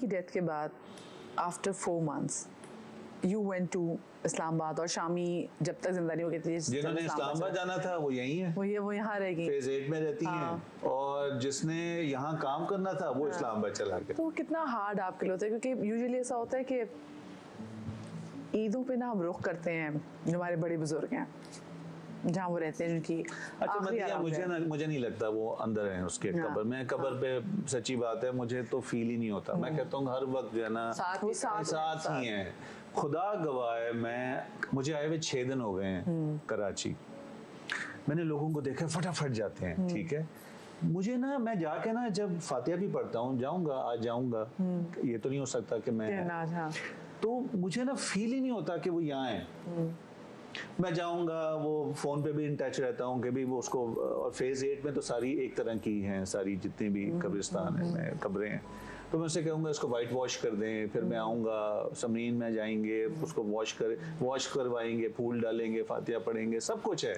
Death के बाद after 4 months you went to Islamabad, और शामी जब तक जिंदा नहीं हो गई थी, जिन्होंने इस्लामाबाद जाना था वो यहीं है, वो यहाँ रहेगी, फेज 8 में रहती हैं, और जिसने यहाँ काम करना था वो इस्लामाबाद चला गया। तो कितना हार्ड आपके लिए होता है, क्योंकि यूजुअली ऐसा होता है कि ईदों पे ना हम रुख करते हैं जो हमारे बड़े बुजुर्ग हैं जहाँ वो रहते हैं, जिनकी अच्छा मुझे नहीं लगता वो अंदर है उसके कब्र में। कब्र पे सच्ची बात है मुझे तो फील ही नहीं होता। मैं कहता हूँ हर वक्त जो है ना साथ ही हैं। खुदा गवाह है, मुझे आए हुए 6 दिन हो गए हैं कराची। मैंने लोगों को देखा फटाफट जाते हैं, ठीक है। मुझे ना मैं जाके ना जब फातिहा भी पढ़ता हूँ, आज जाऊंगा, ये तो नहीं हो सकता कि मैं, तो मुझे ना फील ही नहीं होता कि वो यहाँ है। मैं जाऊंगा, वो फोन पे भी इन टच रहता हूँ कि भी वो उसको, और फेज 8 में तो सारी एक तरह की हैं, सारी जितनी भी कब्रिस्तान है, कब्रें हैं, तो मैं उससे कहूँगा इसको वाइट वॉश कर दें। फिर मैं आऊँगा, समरीन में जाएंगे, उसको वॉश करवाएंगे, फूल डालेंगे, फातिहा पढ़ेंगे, सब कुछ है।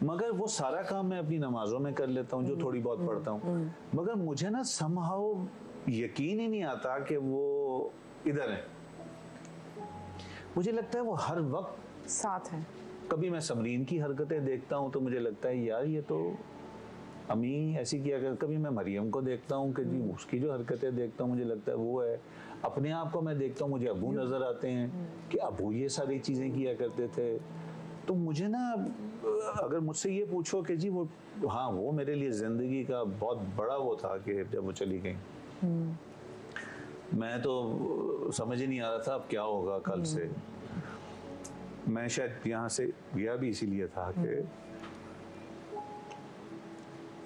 मगर वो सारा काम मैं अपनी नमाजों में कर लेता हूँ, जो थोड़ी बहुत पढ़ता हूँ। मगर मुझे ना समहाउ यकीन ही नहीं आता कि वो इधर है। मुझे लगता है वो हर वक्त साथ है। कभी मैं समरीन की हरकतें देखता हूँ तो मुझे लगता है यार ये तो अम्मी ऐसी किया कर। कभी मैं मरियम को देखता हूँ कि जी उसकी जो हरकतें देखता हूँ मुझे लगता है वो है। अपने आप को मैं देखता हूँ, मुझे अबू नजर आते हैं कि अबू ये सारी चीजें किया करते थे। तो मुझे ना, अगर मुझसे ये पूछो कि जी वो, हाँ वो मेरे लिए जिंदगी का बहुत बड़ा वो था कि जब वो चली गई, मैं तो समझ ही नहीं आ रहा था अब क्या होगा कल से। मैं शायद यहाँ से गया भी इसीलिए था कि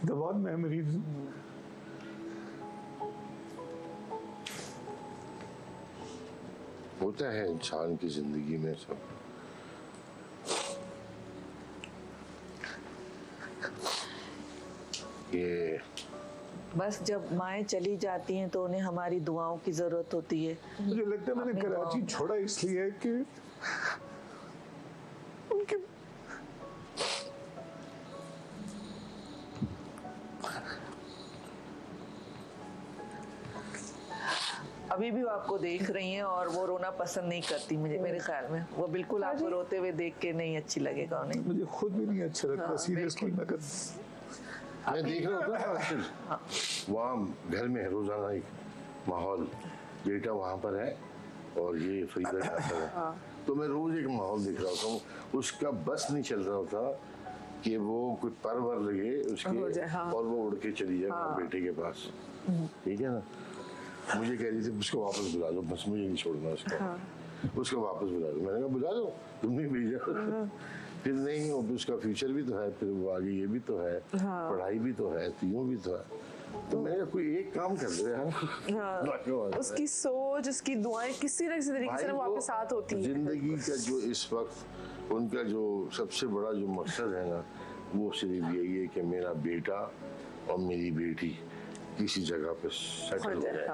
बहुत मेमोरीज। होता है इंसान की जिंदगी में सब। ये बस जब माएँ चली जाती हैं तो उन्हें हमारी दुआओं की जरूरत होती है। मुझे लगता है मैंने कराची छोड़ा इसलिए कि उनके अभी भी वो आपको देख रही हैं और वो रोना पसंद नहीं करती, मेरे ख्याल में वो बिल्कुल आपको रोते हुए देख के नहीं अच्छी लगेगा उन्हें। मुझे खुद भी नहीं अच्छा लगता सीरियसली। मैं देख रहा होता ना वहाँ घर में रोजाना एक माहौल, बेटा वहाँ पर है और ये फरीदा जाता है, तो मैं रोज एक माहौल देख रहा होता हूँ। उसका बस नहीं चल रहा होता कि वो कोई परवर लगे उसके और वो उड़ के चली जाए बेटे के पास, ठीक है ना। मुझे कह रही थी उसको वापस बुला लो, बस मुझे नहीं छोड़ना उसको वापस बुला लो। मैंने कहा बुला लो, तुमने भेजा। फिर नहीं, उसका फ्यूचर भी तो है, फिर वो आगे ये भी तो है, पढ़ाई भी तो है, तीनों भी तो है। तो मैंने कोई एक काम कर दे यार। उसकी सोच, उसकी दुआएं किसी न किसी तरीके से वो आपके साथ होती है। जिंदगी का जो इस वक्त उनका जो सबसे बड़ा जो मकसद है ना, वो सिर्फ यही है कि मेरा बेटा और मेरी बेटी किसी जगह पे सेटल हो जाए,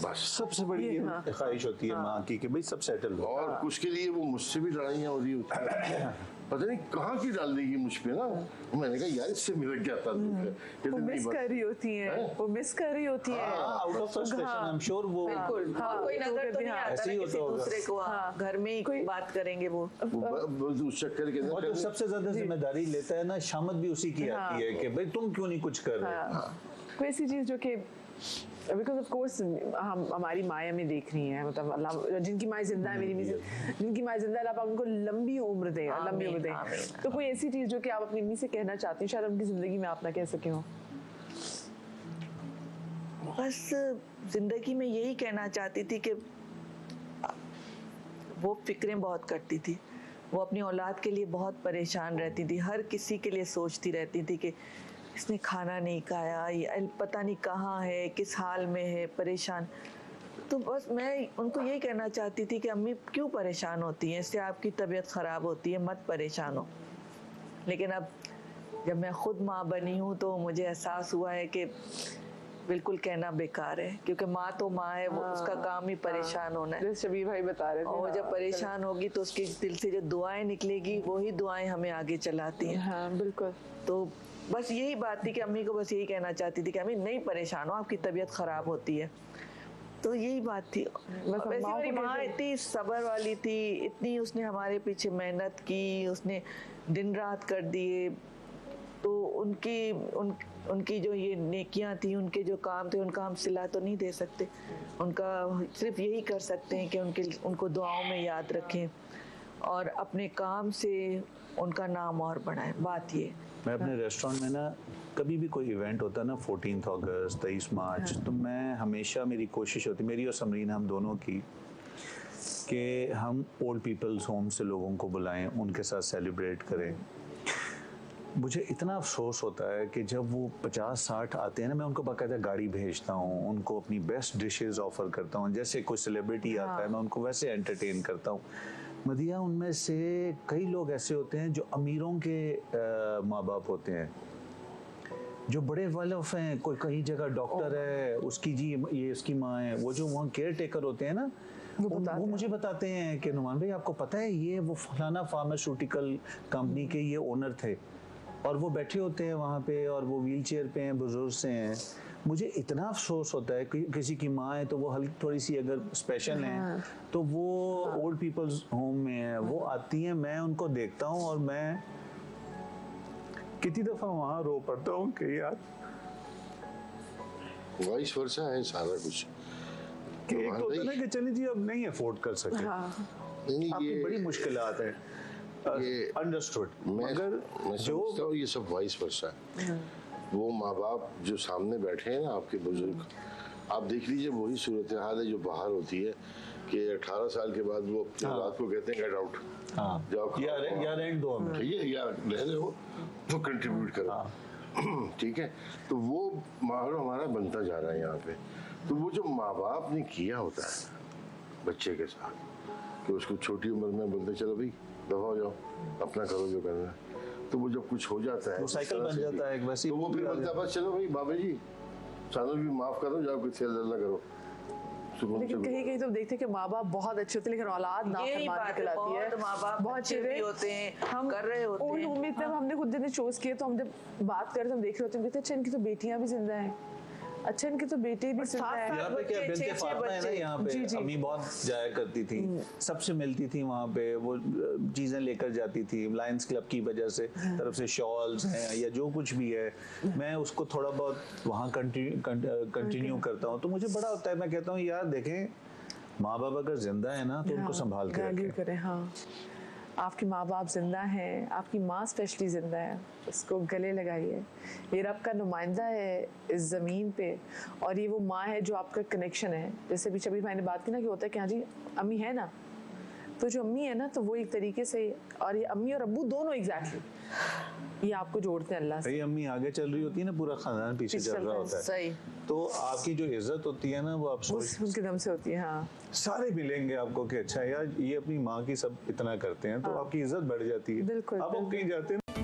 बस सबसे बड़ी ख्वाहिश होती है माँ की कि भाई सब सेटल हो। और उसके लिए वो मुझसे भी लड़ाइयाँ हो रही होती है, पता नहीं कहाँ की डाल देगी मुझ पे ना। मैंने कहा यार इससे मेरा क्या ताल्लुक है। वो मिस कर रही होती है, वो मिस कर रही होती है out of frustration. I am sure वो बिल्कुल कोई नजर तो नहीं आता ना किसी दूसरे को, घर में ही बात करेंगे वो उस चक्कर के अंदर। सबसे ज्यादा जिम्मेदारी लेता है ना, शामत भी उसी की आती है कि भाई तुम क्यों नहीं कुछ कर रहे। कोई ऐसी चीज जो कि बिकॉज ऑफ कोर्स हम हमारी माएँ हमें देख रही हैं, मतलब अल्लाह जिनकी माएँ जिंदा है, मेरी जिनकी माएँ जिंदा है, अल्लाह उनको लंबी उम्र दे, लंबी उम्र दे। तो कोई ऐसी चीज जो कि आप अपनी अम्मी से कहना चाहती हैं, शायद उनकी जिंदगी में आप ना कह सके हो। बस जिंदगी में यही कहना चाहती थी कि वो फिक्रें बहुत करती थी, वो अपनी औलाद के लिए बहुत परेशान रहती थी, हर किसी के लिए सोचती रहती थी कि इसने खाना नहीं खाया, ये पता नहीं कहाँ है, किस हाल में है, परेशान। तो बस मैं उनको यही कहना चाहती थी कि अम्मी क्यों परेशान होती हैं, इससे आपकी तबीयत ख़राब होती है, मत परेशान हो। लेकिन अब जब मैं खुद माँ बनी हूँ तो मुझे एहसास हुआ है कि बिल्कुल कहना बेकार है, क्योंकि माँ तो माँ है, वो उसका काम ही परेशान होना है। शबीर भाई बता रहे थे, और जब परेशान होगी तो उसके दिल से जो दुआएं निकलेगी वही दुआएं हमें आगे चलाती हैं। हाँ बिल्कुल। तो बस यही बात थी कि अम्मी को बस यही कहना चाहती थी कि अम्मी नहीं परेशान हो, आपकी तबीयत ख़राब होती है। तो यही बात थी। बस वैसे माँ मेरी को माँ कैसे- इतनी सब्र वाली थी, इतनी उसने हमारे पीछे मेहनत की, उसने दिन रात कर दिए। तो उनकी जो ये नेकियां थी, उनके जो काम थे, उनका हम सिला तो नहीं दे सकते। उनका सिर्फ यही कर सकते हैं कि उनको दुआओं में याद रखें और अपने काम से उनका नाम और बढ़ाएं। बात ये। मैं अपने रेस्टोरेंट में ना कभी भी कोई इवेंट होता है ना 14 अगस्त 23 मार्च, तो मैं हमेशा, मेरी कोशिश होती, मेरी और समरीन हम दोनों की, कि हम ओल्ड पीपल्स होम से लोगों को बुलाएं, उनके साथ सेलिब्रेट करें। मुझे इतना अफसोस होता है कि जब वो 50-60 आते हैं ना, मैं उनको बाकायदा गाड़ी भेजता हूँ, उनको अपनी बेस्ट डिशेस ऑफर करता हूँ, जैसे कोई सेलिब्रिटी आता है मैं उनको वैसे एंटरटेन करता हूँ। मदिया, उनमें से कई लोग ऐसे होते हैं जो अमीरों के माँ बाप होते हैं, जो बड़े वेल ऑफ हैं, कोई कहीं जगह डॉक्टर है, उसकी जी ये उसकी माँ है, वो जो वहाँ केयर टेकर होते हैं ना, वो मुझे बताते हैं कि नुमान भाई आपको पता है ये वो फलाना फार्मास्यूटिकल कंपनी के ये ओनर थे, और वो बैठे होते हैं वहाँ पे और वो व्हील चेयर पे हैं, बुजुर्ग से हैं। मुझे इतना अफसोस होता है कि किसी की माँ है तो वो हल्की थोड़ी सी अगर स्पेशल हैं तो वो ओल्ड पीपल्स होम में है, वो आती हैं, मैं उनको देखता हूँ और मैं कितनी दफ़ा वहाँ रो पड़ता हूँ कि यार वाइस वर्सा है सारा कुछ। कि एक तो होता है ना कि चलिए जी अब नहीं अफोर्ड कर सकते, नहीं, आपकी ये बड़ी मुश्किलात है, अंडरस्टूड, मगर मैं जो समझता हूँ ये सब वाइस वर्सा है। वो माँ बाप जो सामने बैठे हैं ना आपके बुजुर्ग, आप देख लीजिए वही सूरत हाल है जो बाहर होती है कि 18 साल के बाद वो अपनी औलाद को कहते हैं गेट आउट, जाओ या रेंट दो हमें, ठीक है, या रह रहे हो तो कंट्रीब्यूट करो, ठीक है। तो वो माहौल हमारा बनता जा रहा है यहाँ पे। तो वो जो माँ बाप ने किया होता है बच्चे के साथ, कि उसको छोटी उम्र में बोलते चलो भाई दफा हो जाओ, अपना करो जो करना है, तो वो जब कुछ हो जाता है वो साइकिल बन जाता है एक वैसी, तो वो फिर बोलता है बस चलो भाई बाबा जी सानू भी माफ करो, जाओ कुछ खेल ना करो। लेकिन कहीं कहीं तो देखते हैं कि माँ बाप बहुत अच्छे होते हैं लेकिन औलाद नाफरमान कहलाती है। बहुत माँ बाप बहुत अच्छे भी होते हैं, हम कर रहे होते ओल्ड हैं। होम में तब हमने खुद जब चोज किए तो हम जब बात कर रहे तो हम देख रहे होते हैं, कहते अच्छा इनकी तो बेटियां भी जिंदा हैं, अच्छा इनके तो बेटे भी जिंदा हैं। यहाँ पे क्या बिनते फातिमा है ना, यहाँ पे अम्मी बहुत जाया करती थी, सबसे मिलती थी वहाँ पे, वो चीजें लेकर जाती थी, लायंस क्लब की वजह से तरफ से शॉल्स हैं या जो कुछ भी है, मैं उसको थोड़ा बहुत वहाँ कंटिन्यू करता हूँ। तो मुझे बड़ा होता है, मैं कहता हूँ यार देखें, माँ बाप अगर जिंदा है ना तो उनको संभाल के वैल्यू रखें। करें। हाँ, आपके माँ बाप जिंदा हैं, आपकी माँ स्पेशली जिंदा है, उसको गले लगाइए। ये रब का नुमाइंदा है इस ज़मीन पे, और ये वो माँ है जो आपका कनेक्शन है। जैसे भी शबीर भाई ने बात की ना कि होता है कि हाँ जी अम्मी है ना, तो जो अम्मी है ना तो वो एक तरीके से, और ये अम्मी और अब्बू दोनों एग्जैक्टली ये आपको जोड़ते हैं अल्लाह से। भाई अम्मी आगे चल रही होती है ना, पूरा खानदान पीछे चल रहा होता है। सही। तो आपकी जो इज्जत होती है ना वो आप सोच, उनके दम से होती है। हाँ, सारे मिलेंगे आपको कि अच्छा यार ये अपनी माँ की सब इतना करते हैं, तो आपकी इज्जत बढ़ जाती है। बिल्कुल, अब हम कहीं जाते हैं